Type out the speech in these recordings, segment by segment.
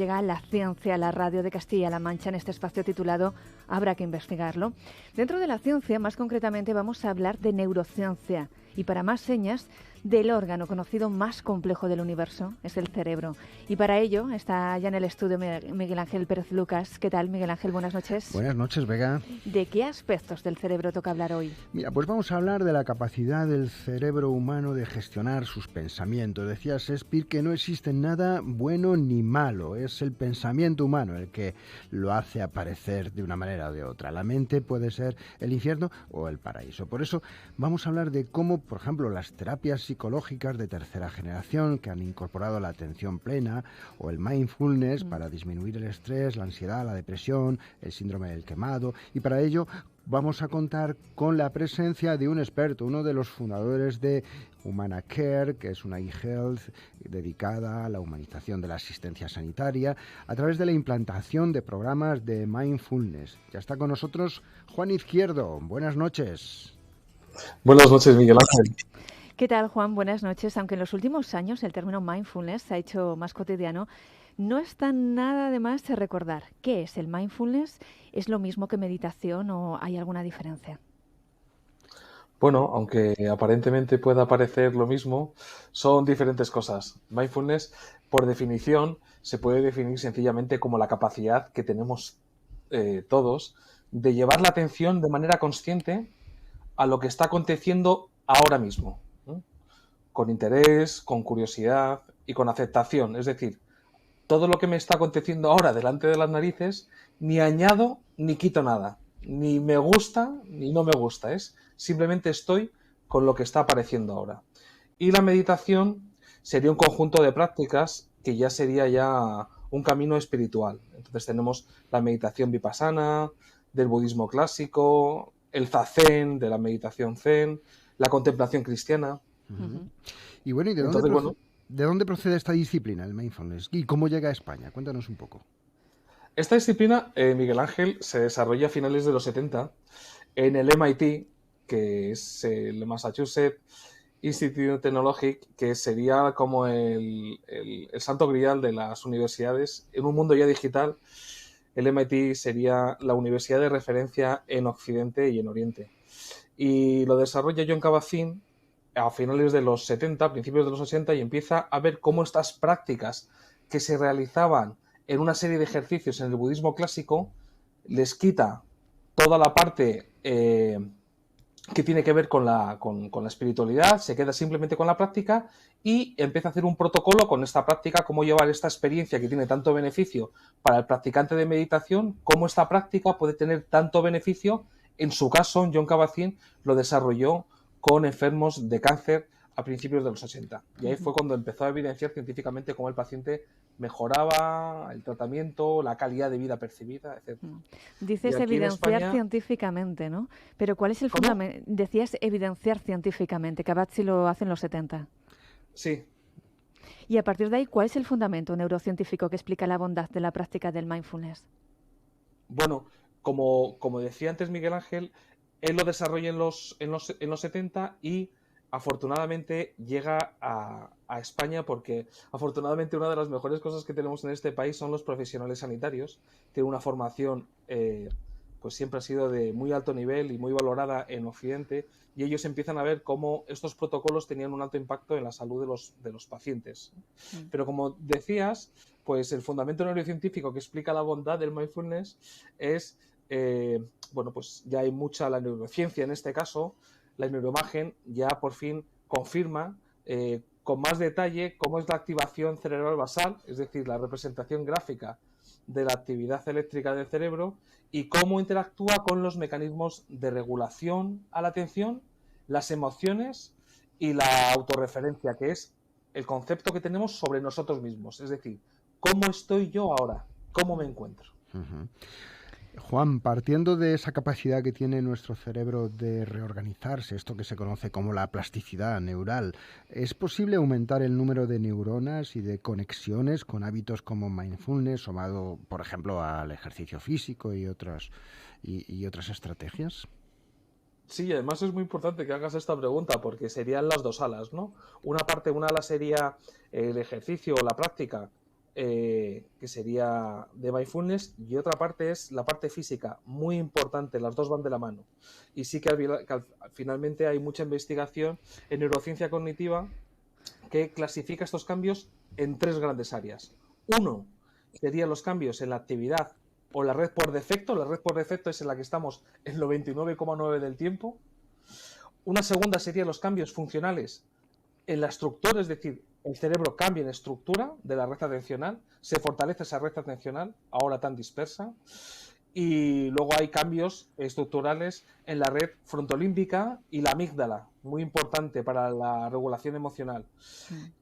llega la ciencia a la radio de Castilla-La Mancha en este espacio titulado Habrá que investigarlo. Dentro de la ciencia, más concretamente, vamos a hablar de neurociencia y, para más señas, del órgano conocido más complejo del universo, es el cerebro. Y para ello está ya en el estudio Miguel Ángel Pérez Lucas. ¿Qué tal, Miguel Ángel? Buenas noches. Buenas noches, Vega. ¿De qué aspectos del cerebro toca hablar hoy? Mira, pues vamos a hablar de la capacidad del cerebro humano de gestionar sus pensamientos. Decía Shakespeare que no existe nada bueno ni malo, es el pensamiento humano el que lo hace aparecer de una manera o de otra. La mente puede ser el infierno o el paraíso. Por eso vamos a hablar de cómo, por ejemplo, las terapias psicológicas de tercera generación que han incorporado la atención plena o el mindfulness para disminuir el estrés, la ansiedad, la depresión, el síndrome del quemado, y para ello vamos a contar con la presencia de un experto, uno de los fundadores de HumanaCare, que es una e-health dedicada a la humanización de la asistencia sanitaria a través de la implantación de programas de mindfulness. Ya está con nosotros Juan Izquierdo. Buenas noches. Buenas noches, Miguel Ángel. ¿Qué tal, Juan? Buenas noches. Aunque en los últimos años el término mindfulness se ha hecho más cotidiano, no está nada de más recordar qué es el mindfulness. ¿Es lo mismo que meditación o hay alguna diferencia? Bueno, aunque aparentemente pueda parecer lo mismo, son diferentes cosas. Mindfulness, por definición, se puede definir sencillamente como la capacidad que tenemos todos de llevar la atención de manera consciente a lo que está aconteciendo ahora mismo, ¿no? Con interés, con curiosidad y con aceptación. Es decir, todo lo que me está aconteciendo ahora delante de las narices, ni añado ni quito nada. Ni me gusta ni no me gusta. Simplemente estoy con lo que está apareciendo ahora. Y la meditación sería un conjunto de prácticas que ya sería ya un camino espiritual. Entonces tenemos la meditación vipassana, del budismo clásico, el zazen, de la meditación zen, la contemplación cristiana. Uh-huh. Y bueno, ¿y de dónde procede esta disciplina, el mindfulness? ¿Y cómo llega a España? Cuéntanos un poco. Esta disciplina, Miguel Ángel, se desarrolla a finales de los 70 en el MIT, que es el Massachusetts Institute of Technology, que sería como el santo grial de las universidades. En un mundo ya digital, el MIT sería la universidad de referencia en Occidente y en Oriente. Y lo desarrolla Jon Kabat-Zinn a finales de los 70, principios de los 80, y empieza a ver cómo estas prácticas que se realizaban en una serie de ejercicios en el budismo clásico les quita toda la parte que tiene que ver con la espiritualidad, se queda simplemente con la práctica y empieza a hacer un protocolo con esta práctica, cómo llevar esta experiencia que tiene tanto beneficio para el practicante de meditación, cómo esta práctica puede tener tanto beneficio. En su caso, Jon Kabat-Zinn lo desarrolló con enfermos de cáncer a principios de los 80. Y ahí fue cuando empezó a evidenciar científicamente cómo el paciente mejoraba el tratamiento, la calidad de vida percibida, etc. Dices evidenciar España científicamente, ¿no? Pero ¿cuál es el fundamento? Decías evidenciar científicamente, Kabat-Zinn lo hace en los 70. Sí. Y a partir de ahí, ¿cuál es el fundamento neurocientífico que explica la bondad de la práctica del mindfulness? Bueno, como decía antes Miguel Ángel, él lo desarrolla en los 70 y afortunadamente llega a España porque afortunadamente una de las mejores cosas que tenemos en este país son los profesionales sanitarios. Tienen una formación pues siempre ha sido de muy alto nivel y muy valorada en Occidente, y ellos empiezan a ver cómo estos protocolos tenían un alto impacto en la salud de los pacientes. Pero como decías, pues el fundamento neurocientífico que explica la bondad del mindfulness es bueno, pues ya hay mucha la neurociencia en este caso. La neuroimagen ya por fin confirma con más detalle cómo es la activación cerebral basal, es decir, la representación gráfica de la actividad eléctrica del cerebro y cómo interactúa con los mecanismos de regulación a la atención, las emociones y la autorreferencia, que es el concepto que tenemos sobre nosotros mismos, es decir, cómo estoy yo ahora, cómo me encuentro. Uh-huh. Juan, partiendo de esa capacidad que tiene nuestro cerebro de reorganizarse, esto que se conoce como la plasticidad neural, ¿es posible aumentar el número de neuronas y de conexiones con hábitos como mindfulness, sumado, por ejemplo, al ejercicio físico y otras estrategias? Sí, además es muy importante que hagas esta pregunta porque serían las dos alas, ¿no? Una ala sería el ejercicio o la práctica que sería de mindfulness, y otra parte es la parte física, muy importante, las dos van de la mano. Y sí que finalmente hay mucha investigación en neurociencia cognitiva que clasifica estos cambios en 3 grandes áreas. Uno serían los cambios en la actividad o la red por defecto. La red por defecto es en la que estamos el 99,9% del tiempo. Una segunda serían los cambios funcionales en la estructura, es decir, el cerebro cambia en estructura de la red atencional, se fortalece esa red atencional, ahora tan dispersa, y luego hay cambios estructurales en la red frontolímbica y la amígdala, muy importante para la regulación emocional.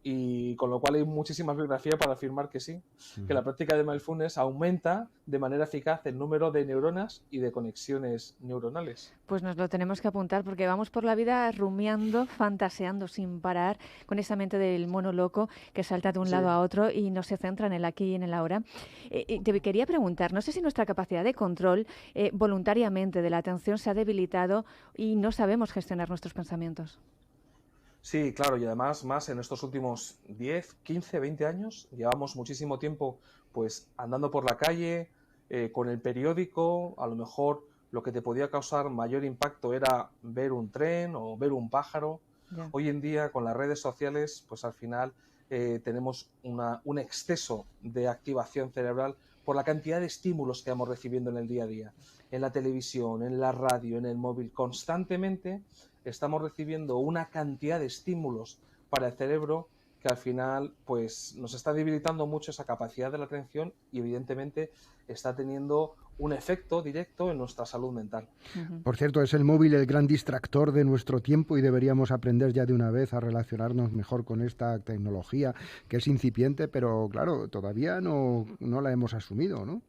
Y con lo cual hay muchísima bibliografía para afirmar que sí, que la práctica de mindfulness aumenta de manera eficaz el número de neuronas y de conexiones neuronales. Pues nos lo tenemos que apuntar porque vamos por la vida rumiando, fantaseando sin parar, con esa mente del mono loco que salta de un lado a otro y no se centra en el aquí y en el ahora. Te quería preguntar, no sé si nuestra capacidad de control voluntariamente de la atención se ha debilitado y no sabemos gestionar nuestros pensamientos. Sí, claro, y además más en estos últimos 10, 15, 20 años, llevamos muchísimo tiempo pues andando por la calle, con el periódico, a lo mejor lo que te podía causar mayor impacto era ver un tren o ver un pájaro. Yeah. Hoy en día con las redes sociales pues al final tenemos un exceso de activación cerebral por la cantidad de estímulos que vamos recibiendo en el día a día, en la televisión, en la radio, en el móvil, constantemente estamos recibiendo una cantidad de estímulos para el cerebro que al final pues nos está debilitando mucho esa capacidad de la atención y evidentemente está teniendo un efecto directo en nuestra salud mental. Por cierto, es el móvil el gran distractor de nuestro tiempo y deberíamos aprender ya de una vez a relacionarnos mejor con esta tecnología que es incipiente, pero claro, todavía no la hemos asumido, ¿no?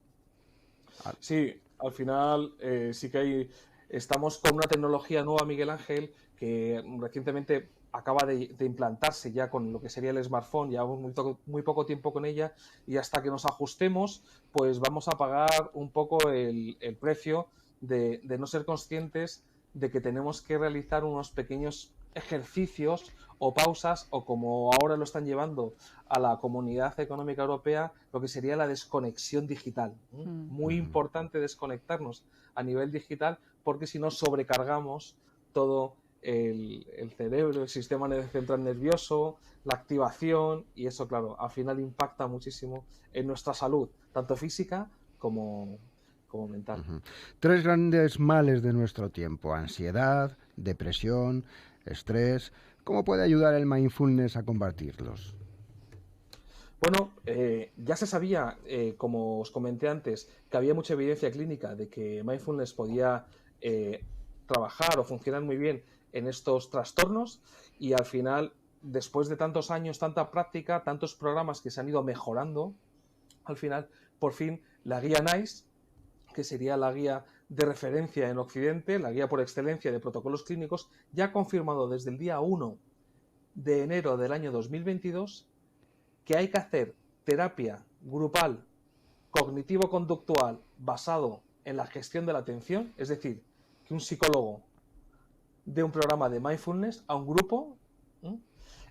Sí, al final sí que estamos con una tecnología nueva, Miguel Ángel, que recientemente acaba de implantarse ya con lo que sería el smartphone, llevamos muy poco tiempo con ella y hasta que nos ajustemos, pues vamos a pagar un poco el precio de no ser conscientes de que tenemos que realizar unos pequeños ejercicios o pausas, o como ahora lo están llevando a la Comunidad Económica Europea, lo que sería la desconexión digital. Muy importante desconectarnos a nivel digital porque si no sobrecargamos todo el cerebro, el sistema central nervioso, la activación, y eso, claro, al final impacta muchísimo en nuestra salud, tanto física como mental. 3 grandes males de nuestro tiempo: ansiedad, depresión, estrés. ¿Cómo puede ayudar el mindfulness a combatirlos? Bueno, ya se sabía, como os comenté antes, que había mucha evidencia clínica de que mindfulness podía trabajar o funcionar muy bien en estos trastornos, y al final, después de tantos años, tanta práctica, tantos programas que se han ido mejorando, al final, por fin, la guía NICE, que sería la guía de referencia en Occidente, la guía por excelencia de protocolos clínicos, ya ha confirmado desde el día 1 de enero del año 2022 que hay que hacer terapia grupal cognitivo-conductual basado en la gestión de la atención, es decir, que un psicólogo dé un programa de mindfulness a un grupo,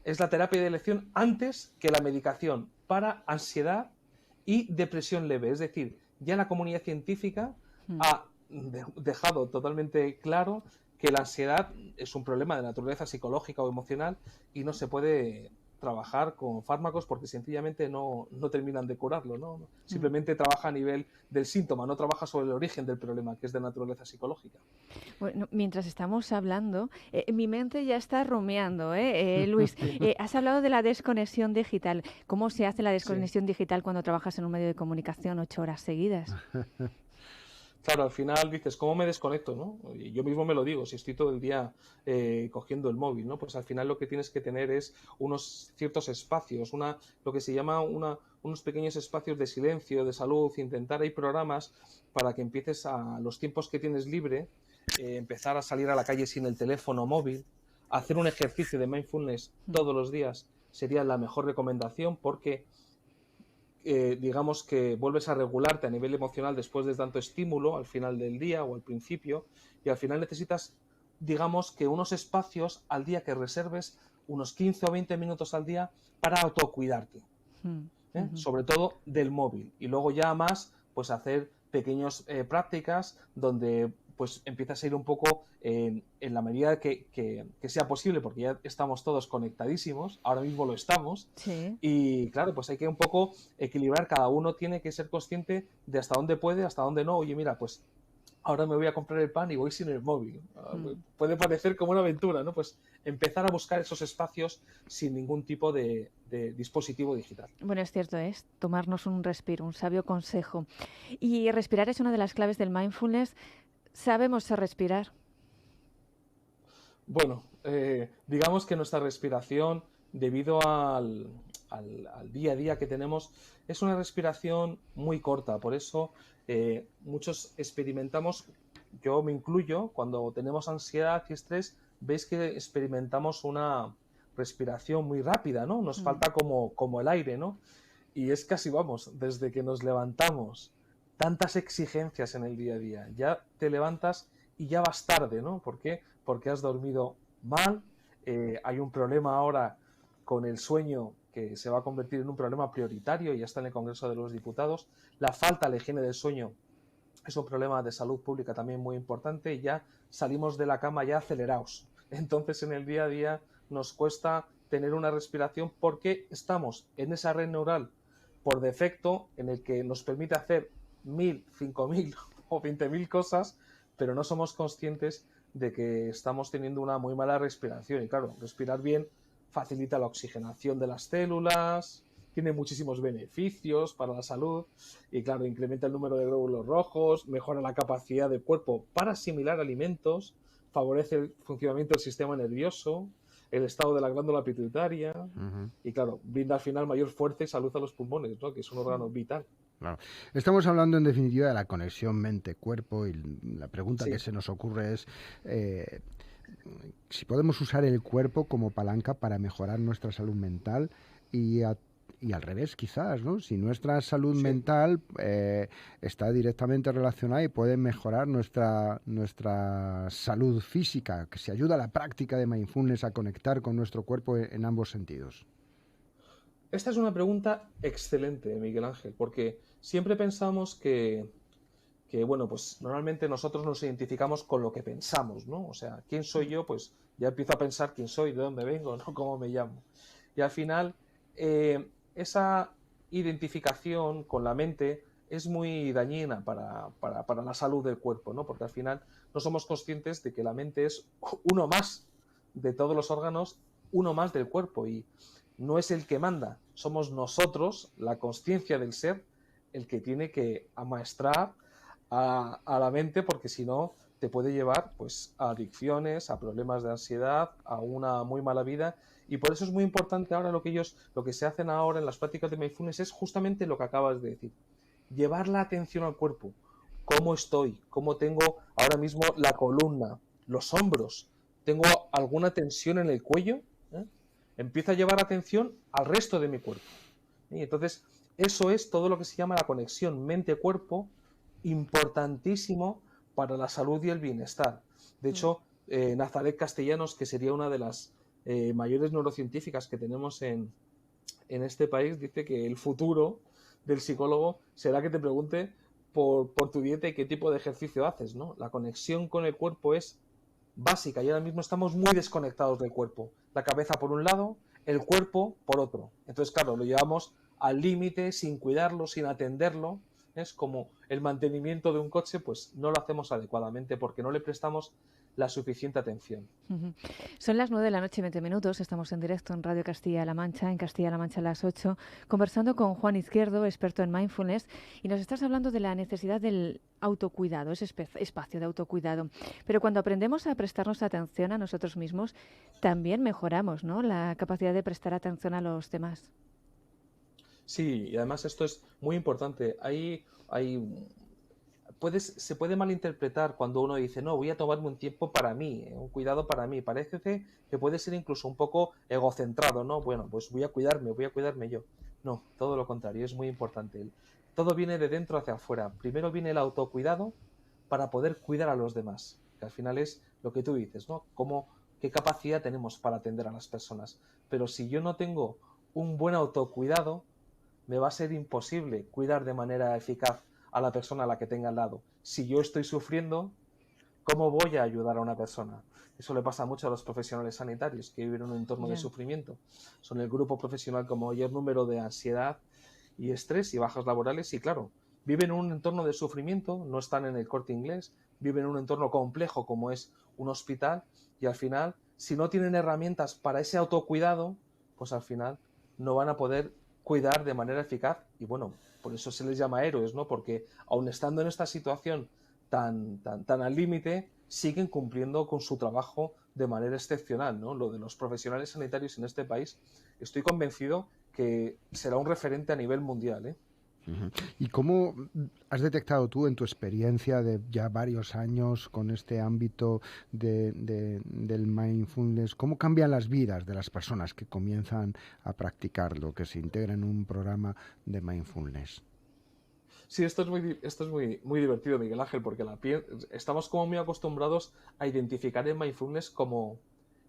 es la terapia de elección antes que la medicación para ansiedad y depresión leve. Es decir, ya la comunidad científica ha dejado totalmente claro que la ansiedad es un problema de naturaleza psicológica o emocional y no se puede trabajar con fármacos porque sencillamente no terminan de curarlo, ¿no? Simplemente trabaja a nivel del síntoma, no trabaja sobre el origen del problema, que es de naturaleza psicológica. Bueno, mientras estamos hablando, mi mente ya está rumiando, Luis. Has hablado de la desconexión digital. ¿Cómo se hace la desconexión digital cuando trabajas en un medio de comunicación 8 horas seguidas? Claro, al final dices, ¿cómo me desconecto, no? Y yo mismo me lo digo, si estoy todo el día cogiendo el móvil, ¿no? Pues al final lo que tienes que tener es unos ciertos espacios, lo que se llama unos pequeños espacios de silencio, de salud, intentar, hay programas para que empieces a los tiempos que tienes libre, empezar a salir a la calle sin el teléfono móvil, hacer un ejercicio de mindfulness todos los días sería la mejor recomendación porque digamos que vuelves a regularte a nivel emocional después de tanto estímulo al final del día o al principio, y al final necesitas, digamos que unos espacios al día que reserves, unos 15 o 20 minutos al día para autocuidarte. sobre todo del móvil. Y luego ya más, pues hacer pequeñas prácticas donde pues empiezas a ir un poco en la medida que sea posible, porque ya estamos todos conectadísimos, ahora mismo lo estamos, Sí. y claro, pues hay que un poco equilibrar, cada uno tiene que ser consciente de hasta dónde puede, hasta dónde no. Oye, mira, pues ahora me voy a comprar el pan y voy sin el móvil. Puede parecer como una aventura, ¿no? Pues empezar a buscar esos espacios sin ningún tipo de dispositivo digital. Bueno, es cierto, es tomarnos un respiro, un sabio consejo. Y respirar es una de las claves del mindfulness. ¿Sabemos respirar? Bueno, digamos que nuestra respiración, debido al día a día que tenemos, es una respiración muy corta. Por eso muchos experimentamos, yo me incluyo, cuando tenemos ansiedad y estrés, veis que experimentamos una respiración muy rápida, ¿no? Nos falta como el aire, ¿no? Y es casi, vamos, desde que nos levantamos, tantas exigencias en el día a día, ya te levantas y ya vas tarde, ¿no? ¿Por qué? Porque has dormido mal, hay un problema ahora con el sueño que se va a convertir en un problema prioritario, y ya está en el Congreso de los Diputados. La falta de higiene del sueño es un problema de salud pública también muy importante, y ya salimos de la cama ya acelerados. Entonces en el día a día nos cuesta tener una respiración porque estamos en esa red neural por defecto en el que nos permite hacer 1000, 5000 o 20.000 cosas, pero no somos conscientes de que estamos teniendo una muy mala respiración. Y claro, respirar bien facilita la oxigenación de las células, tiene muchísimos beneficios para la salud y claro, incrementa el número de glóbulos rojos, mejora la capacidad del cuerpo para asimilar alimentos, favorece el funcionamiento del sistema nervioso, el estado de la glándula pituitaria y claro, brinda al final mayor fuerza y salud a los pulmones, ¿no? Que es un órgano vital. Claro. Estamos hablando en definitiva de la conexión mente-cuerpo, y la pregunta Sí. que se nos ocurre es si podemos usar el cuerpo como palanca para mejorar nuestra salud mental y al revés, quizás, ¿no? Si nuestra salud Sí. mental está directamente relacionada y puede mejorar nuestra salud física, que se ayuda a la práctica de mindfulness a conectar con nuestro cuerpo en ambos sentidos. Esta es una pregunta excelente, Miguel Ángel, porque siempre pensamos que, bueno, pues normalmente nosotros nos identificamos con lo que pensamos, ¿no? O sea, ¿quién soy yo? Pues ya empiezo a pensar quién soy, de dónde vengo, ¿no? ¿Cómo me llamo? Y al final, esa identificación con la mente es muy dañina para la salud del cuerpo, ¿no? Porque al final no somos conscientes de que la mente es uno más de todos los órganos, uno más del cuerpo, y no es el que manda, somos nosotros, la conciencia del ser, el que tiene que amaestrar a la mente, porque si no te puede llevar pues a adicciones, a problemas de ansiedad, a una muy mala vida. Y por eso es muy importante ahora lo que se hacen ahora en las prácticas de mindfulness es justamente lo que acabas de decir, llevar la atención al cuerpo, cómo estoy, cómo tengo ahora mismo la columna, los hombros, tengo alguna tensión en el cuello, ¿eh? Empiezo a llevar atención al resto de mi cuerpo. Y entonces, eso es todo lo que se llama la conexión mente-cuerpo, importantísimo para la salud y el bienestar. De hecho, Nazaret Castellanos, que sería una de las mayores neurocientíficas que tenemos en este país, dice que el futuro del psicólogo será que te pregunte por tu dieta y qué tipo de ejercicio haces, ¿no? La conexión con el cuerpo es básica y ahora mismo estamos muy desconectados del cuerpo. La cabeza por un lado, el cuerpo por otro. Entonces, claro, lo llevamos al límite sin cuidarlo, sin atenderlo. Es como el mantenimiento de un coche, pues no lo hacemos adecuadamente porque no le prestamos la suficiente atención. Son las 9 de la noche y 20 minutos. Estamos en directo en Radio Castilla-La Mancha, en Castilla-La Mancha a las 8, conversando con Juan Izquierdo, experto en mindfulness, y nos estás hablando de la necesidad del autocuidado, ese espacio de autocuidado. Pero cuando aprendemos a prestarnos atención a nosotros mismos, también mejoramos, ¿no?, la capacidad de prestar atención a los demás. Sí, y además esto es muy importante. Se puede malinterpretar cuando uno dice, no, voy a tomarme un tiempo para mí, un cuidado para mí. Parece que puede ser incluso un poco egocentrado, ¿no? Bueno, pues voy a cuidarme yo. No, todo lo contrario, es muy importante. Todo viene de dentro hacia afuera. Primero viene el autocuidado para poder cuidar a los demás, que al final es lo que tú dices, ¿no? ¿Qué capacidad tenemos para atender a las personas? Pero si yo no tengo un buen autocuidado, me va a ser imposible cuidar de manera eficaz a la persona a la que tenga al lado. Si yo estoy sufriendo, ¿cómo voy a ayudar a una persona? Eso le pasa mucho a los profesionales sanitarios que viven en un entorno de sufrimiento. Son el grupo profesional con mayor número de ansiedad y estrés y bajas laborales y, claro, viven en un entorno de sufrimiento, no están en el Corte Inglés, viven en un entorno complejo como es un hospital y al final, si no tienen herramientas para ese autocuidado, pues al final no van a poder cuidar de manera eficaz y bueno, por eso se les llama héroes, ¿no? Porque aun estando en esta situación tan al límite, siguen cumpliendo con su trabajo de manera excepcional, ¿no? Lo de los profesionales sanitarios en este país, estoy convencido que será un referente a nivel mundial, ¿eh? ¿Y cómo has detectado tú en tu experiencia de ya varios años con este ámbito del mindfulness, cómo cambian las vidas de las personas que comienzan a practicarlo, que se integran en un programa de mindfulness? Sí, esto es muy divertido, Miguel Ángel, porque estamos como muy acostumbrados a identificar el mindfulness como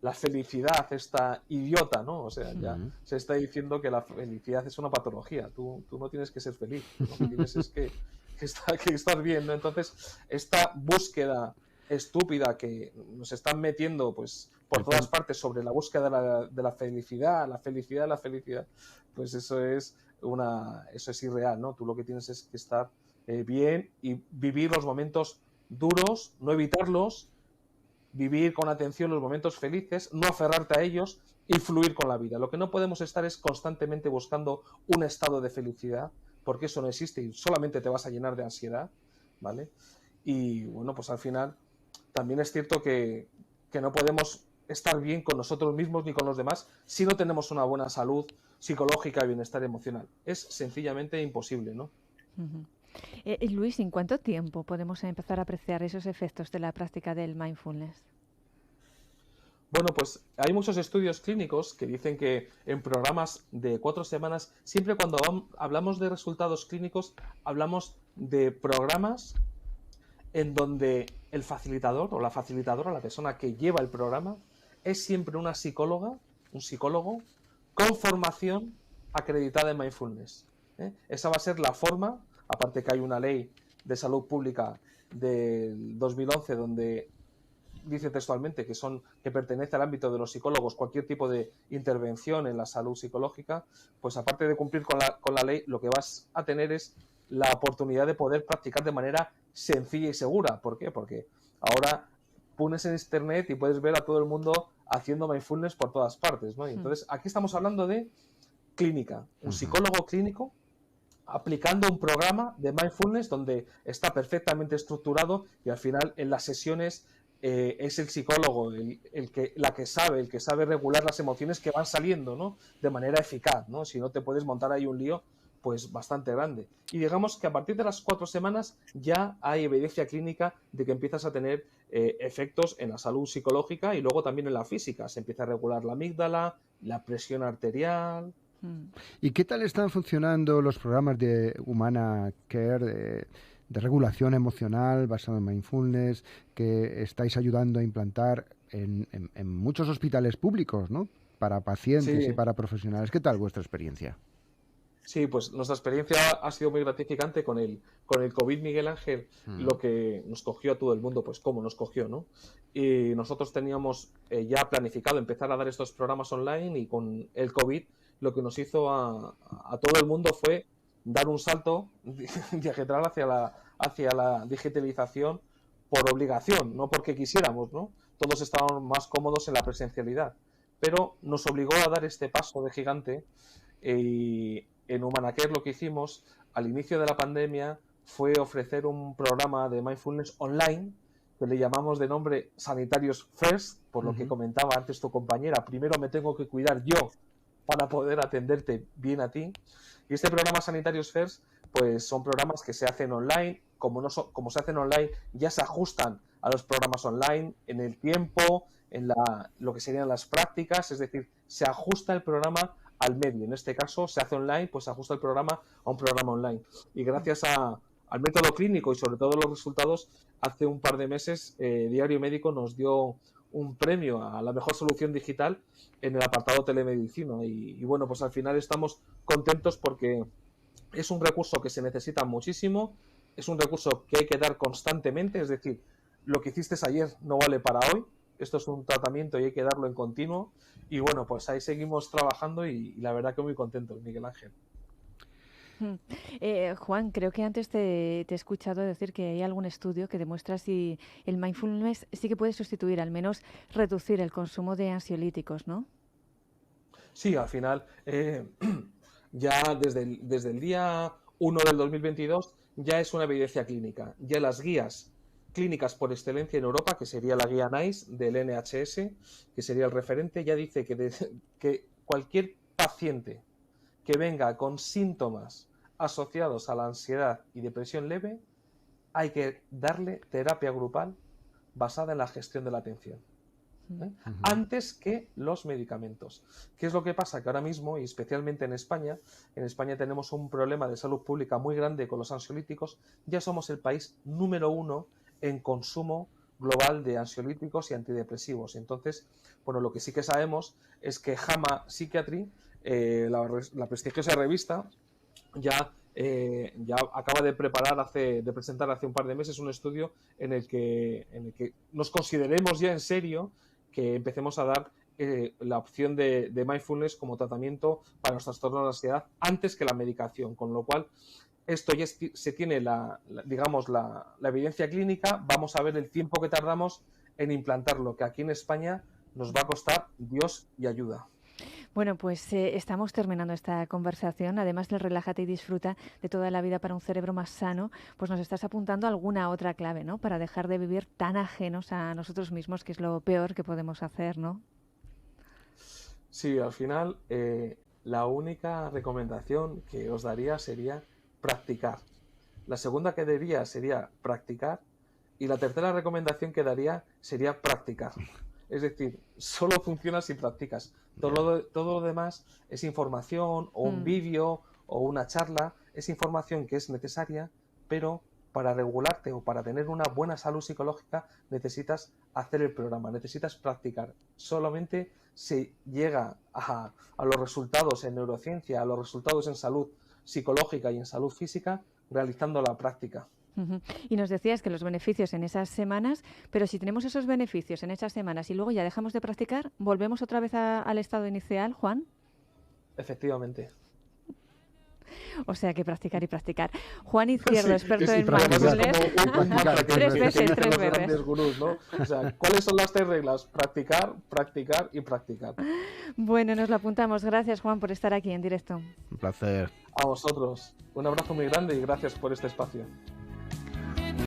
la felicidad, esta idiota, ¿no? O sea, ya se está diciendo que la felicidad es una patología. Tú no tienes que ser feliz, lo que tienes es que estar bien, ¿no? Entonces, esta búsqueda estúpida que nos están metiendo pues por todas partes sobre la búsqueda de la felicidad, pues eso es irreal, ¿no? Tú lo que tienes es que estar bien y vivir los momentos duros, no evitarlos, vivir con atención los momentos felices, no aferrarte a ellos y fluir con la vida. Lo que no podemos estar es constantemente buscando un estado de felicidad, porque eso no existe y solamente te vas a llenar de ansiedad, ¿vale? Y bueno, pues al final también es cierto que no podemos estar bien con nosotros mismos ni con los demás si no tenemos una buena salud psicológica y bienestar emocional. Es sencillamente imposible, ¿no? Luis, ¿en cuánto tiempo podemos empezar a apreciar esos efectos de la práctica del mindfulness? Bueno, pues hay muchos estudios clínicos que dicen que en programas de 4 semanas, siempre cuando hablamos de resultados clínicos, hablamos de programas en donde el facilitador o la facilitadora, la persona que lleva el programa, es siempre una psicóloga, un psicólogo, con formación acreditada en mindfulness. Esa va a ser la forma, aparte que hay una ley de salud pública del 2011 donde dice textualmente que pertenece al ámbito de los psicólogos cualquier tipo de intervención en la salud psicológica, pues aparte de cumplir con la ley, lo que vas a tener es la oportunidad de poder practicar de manera sencilla y segura. ¿Por qué? Porque ahora pones en internet y puedes ver a todo el mundo haciendo mindfulness por todas partes, ¿no? Y entonces aquí estamos hablando de clínica, un psicólogo clínico aplicando un programa de mindfulness donde está perfectamente estructurado y al final en las sesiones es el psicólogo el que sabe regular las emociones que van saliendo, ¿no? De manera eficaz, ¿no? Si no te puedes montar ahí un lío pues bastante grande. Y digamos que a partir de las 4 semanas ya hay evidencia clínica de que empiezas a tener efectos en la salud psicológica y luego también en la física. Se empieza a regular la amígdala, la presión arterial. ¿Y qué tal están funcionando los programas de Humana Care, de regulación emocional basado en mindfulness, que estáis ayudando a implantar en muchos hospitales públicos, ¿no? Para pacientes y para profesionales? ¿Qué tal vuestra experiencia? Sí, pues nuestra experiencia ha sido muy gratificante con el COVID, Miguel Ángel, lo que nos cogió a todo el mundo, pues cómo nos cogió, ¿no? Y nosotros teníamos ya planificado empezar a dar estos programas online y con el COVID lo que nos hizo a todo el mundo fue dar un salto diametral hacia la digitalización por obligación, no porque quisiéramos, ¿no? Todos estábamos más cómodos en la presencialidad, pero nos obligó a dar este paso de gigante y en Humanacare lo que hicimos al inicio de la pandemia fue ofrecer un programa de mindfulness online que le llamamos de nombre Sanitarios First, por lo que comentaba antes tu compañera. Primero me tengo que cuidar yo para poder atenderte bien a ti. Y este programa Sanitarios First, pues son programas que se hacen online. Como se hacen online, ya se ajustan a los programas online en el tiempo, en lo que serían las prácticas, es decir, se ajusta el programa al medio. En este caso se hace online, pues se ajusta el programa a un programa online. Y gracias al método clínico y sobre todo los resultados, hace un par de meses Diario Médico nos dio un premio a la mejor solución digital en el apartado telemedicina. Y bueno, pues al final estamos contentos porque Es un recurso que se necesita muchísimo, es un recurso que hay que dar constantemente, es decir, lo que hiciste ayer no vale para hoy, esto es un tratamiento y hay que darlo en continuo. Y bueno, pues ahí seguimos trabajando y la verdad que muy contentos, Miguel Ángel. Juan, creo que antes te he escuchado decir que hay algún estudio que demuestra si el mindfulness sí que puede sustituir, al menos reducir el consumo de ansiolíticos, ¿no? Sí, al final, ya desde el día 1 del 2022 ya es una evidencia clínica. Ya las guías clínicas por excelencia en Europa, que sería la guía NICE del NHS, que sería el referente, ya dice que cualquier paciente que venga con síntomas asociados a la ansiedad y depresión leve, hay que darle terapia grupal basada en la gestión de la atención. Antes que los medicamentos. ¿Qué es lo que pasa? Que ahora mismo, y especialmente en España tenemos un problema de salud pública muy grande con los ansiolíticos. Ya somos el país número 1 en consumo global de ansiolíticos y antidepresivos. Entonces, bueno, lo que sí que sabemos es que JAMA Psychiatry, la prestigiosa revista, ya acaba de presentar hace un par de meses un estudio en el que nos consideremos ya en serio que empecemos a dar la opción de mindfulness como tratamiento para los trastornos de ansiedad antes que la medicación, con lo cual esto ya se tiene digamos la evidencia clínica. Vamos a ver el tiempo que tardamos en implantarlo, que aquí en España nos va a costar Dios y ayuda. Bueno, pues estamos terminando esta conversación. Además del relájate y disfruta de toda la vida para un cerebro más sano, pues nos estás apuntando alguna otra clave, ¿no? Para dejar de vivir tan ajenos a nosotros mismos, que es lo peor que podemos hacer, ¿no? Sí, al final la única recomendación que os daría sería practicar. La segunda que daría sería practicar. Y la tercera recomendación que daría sería practicar. Es decir, solo funciona si practicas. Todo lo demás es información o un vídeo o una charla. Es información que es necesaria, pero para regularte o para tener una buena salud psicológica necesitas hacer el programa, necesitas practicar. Solamente se llega a los resultados en neurociencia, a los resultados en salud psicológica y en salud física realizando la práctica. Y nos decías que los beneficios en esas semanas, pero si tenemos esos beneficios en esas semanas y luego ya dejamos de practicar, ¿volvemos otra vez al estado inicial, Juan? Efectivamente. O sea que practicar y practicar. Juan Izquierdo, experto en mindfulness. 3 veces. Gurús, ¿no? O sea, ¿cuáles son las 3 reglas? Practicar, practicar y practicar. Bueno, nos lo apuntamos. Gracias, Juan, por estar aquí en directo. Un placer. A vosotros. Un abrazo muy grande y gracias por este espacio.